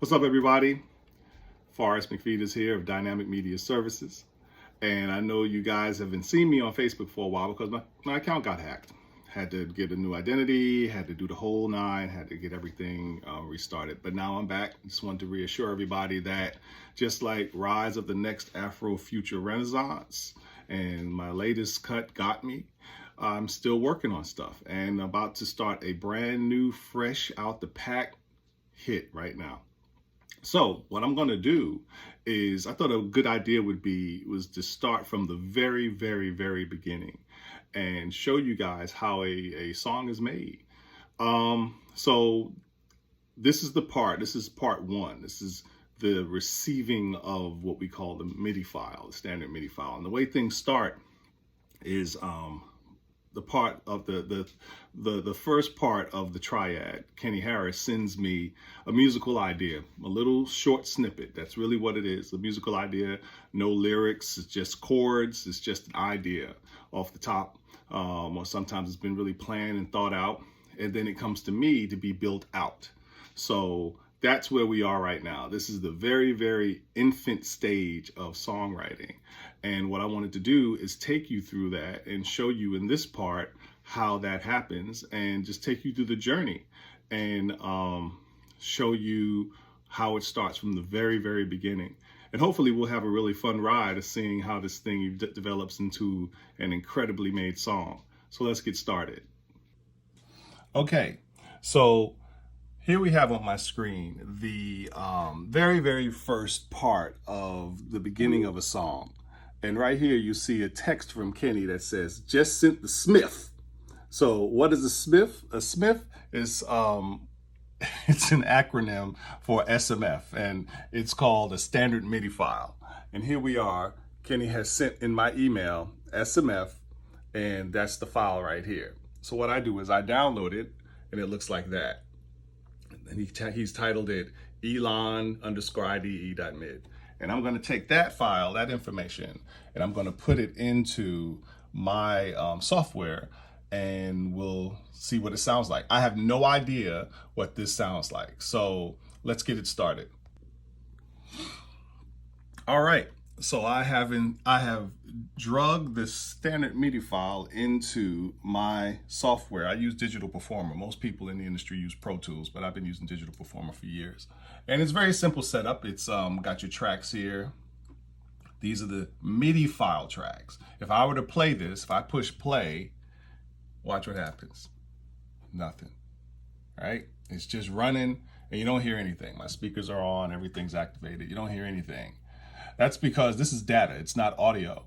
What's up, everybody? Forrest McFeed is here of Dynamic Media Services. And I know you guys haven't seen me on Facebook for a while because my account got hacked. Had to get a new identity, had to do the whole nine, had to get everything restarted. But now I'm back. Just wanted to reassure everybody that just like Rise of the Next Afro-Future Renaissance and my latest cut Got Me, I'm still working on stuff and about to start a brand new, fresh out the pack hit right now. So what I'm going to do is I thought a good idea was to start from the very beginning and show you guys how a song is made. So this is part one. This is the receiving of what we call the MIDI file, the standard MIDI file. And the way things start is the part of the first part of the triad. Kenny Harris sends me a musical idea, a little short snippet. That's really what it is, a musical idea. No lyrics, it's just chords, it's just an idea off the top, or sometimes it's been really planned and thought out, and then it comes to me to be built out. So that's where we are right now. This is the very infant stage of songwriting. And what I wanted to do is take you through that and show you in this part how that happens and just take you through the journey and show you how it starts from the very beginning. And hopefully we'll have a really fun ride of seeing how this thing develops into an incredibly made song. So let's get started. Okay, so here we have on my screen the very first part of the beginning of a song. And right here you see a text from Kenny that says, just sent the Smith. So what is a Smith? A Smith is, it's an acronym for SMF, and it's called a standard MIDI file. And here we are, Kenny has sent in my email SMF, and that's the file right here. So what I do is I download it, and it looks like that. And he's titled it elon_ide.mid. And I'm going to take that file, that information, and I'm going to put it into my software, and we'll see what it sounds like. I have no idea what this sounds like. So let's get it started. All right. So I have drugged this standard MIDI file into my software. I use Digital Performer. Most people in the industry use Pro Tools, but I've been using Digital Performer for years. And it's very simple setup. It's got your tracks here. These are the MIDI file tracks. If I were to play this, if I push play, watch what happens. Nothing. All right? It's just running and you don't hear anything. My speakers are on, everything's activated. You don't hear anything. That's because this is data, it's not audio.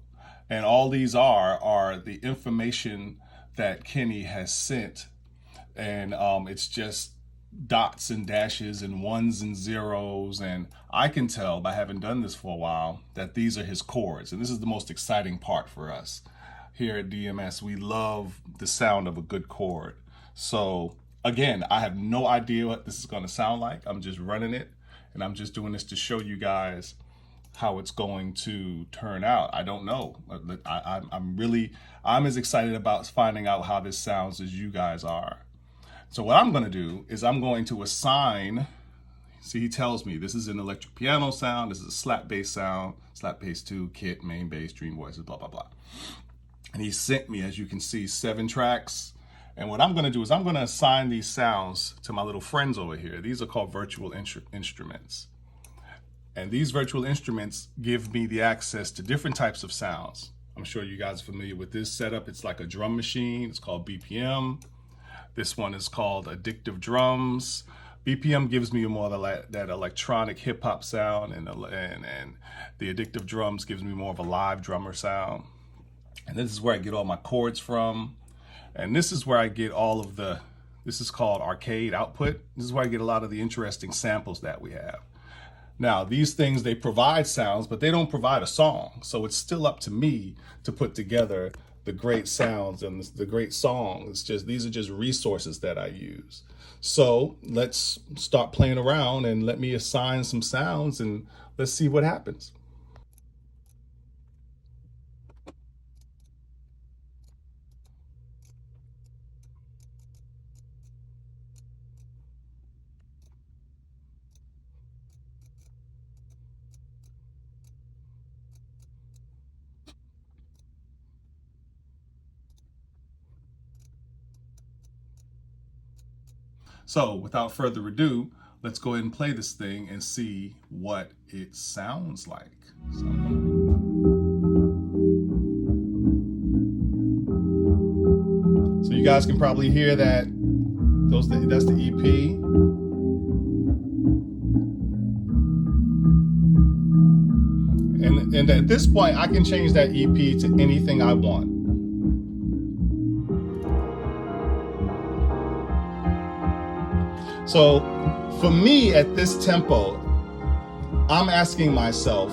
And all these are the information that Kenny has sent. And it's just dots and dashes and ones and zeros. And I can tell by having done this for a while that these are his chords. And this is the most exciting part for us. Here at DMS, we love the sound of a good chord. So again, I have no idea what this is going to sound like. I'm just running it, and I'm just doing this to show you guys how it's going to turn out. I don't know. I'm as excited about finding out how this sounds as you guys are. So what I'm going to do is I'm going to assign, see, he tells me this is an electric piano sound, this is a slap bass sound, slap bass 2, kit, main bass, dream voices, blah, blah, blah. And he sent me, as you can see, 7 tracks. And what I'm going to do is I'm going to assign these sounds to my little friends over here. These are called virtual instruments. And these virtual instruments give me the access to different types of sounds. I'm sure you guys are familiar with this setup. It's like a drum machine. It's called BPM. This one is called Addictive Drums. BPM gives me more of that electronic hip hop sound, and the Addictive Drums gives me more of a live drummer sound. And this is where I get all my chords from. And this is where I get all of this is called arcade output. This is where I get a lot of the interesting samples that we have. Now, these things, they provide sounds, but they don't provide a song. So it's still up to me to put together the great sounds and the great songs. These are just resources that I use. So let's start playing around and let me assign some sounds and let's see what happens. So without further ado, let's go ahead and play this thing and see what it sounds like. So you guys can probably hear that. That's the EP. And at this point, I can change that EP to anything I want. So for me at this tempo, I'm asking myself,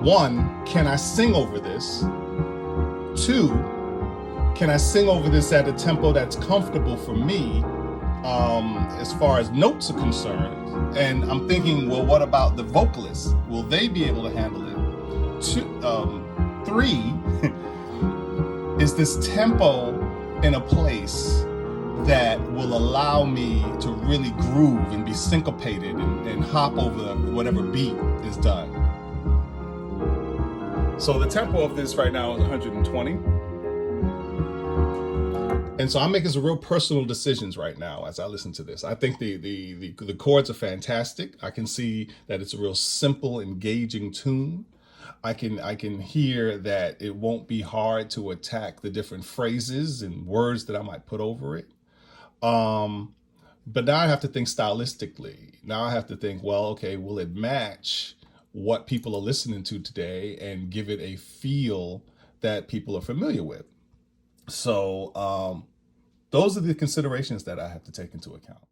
one, can I sing over this? Two, can I sing over this at a tempo that's comfortable for me as far as notes are concerned? And I'm thinking, well, what about the vocalists? Will they be able to handle it? Three, is this tempo in a place that will allow me to really groove and be syncopated and hop over whatever beat is done? So the tempo of this right now is 120. And so I'm making some real personal decisions right now as I listen to this. I think the chords are fantastic. I can see that it's a real simple, engaging tune. I can hear that it won't be hard to attack the different phrases and words that I might put over it. But now I have to think stylistically. Now I have to think, well, okay, will it match what people are listening to today and give it a feel that people are familiar with? So those are the considerations that I have to take into account.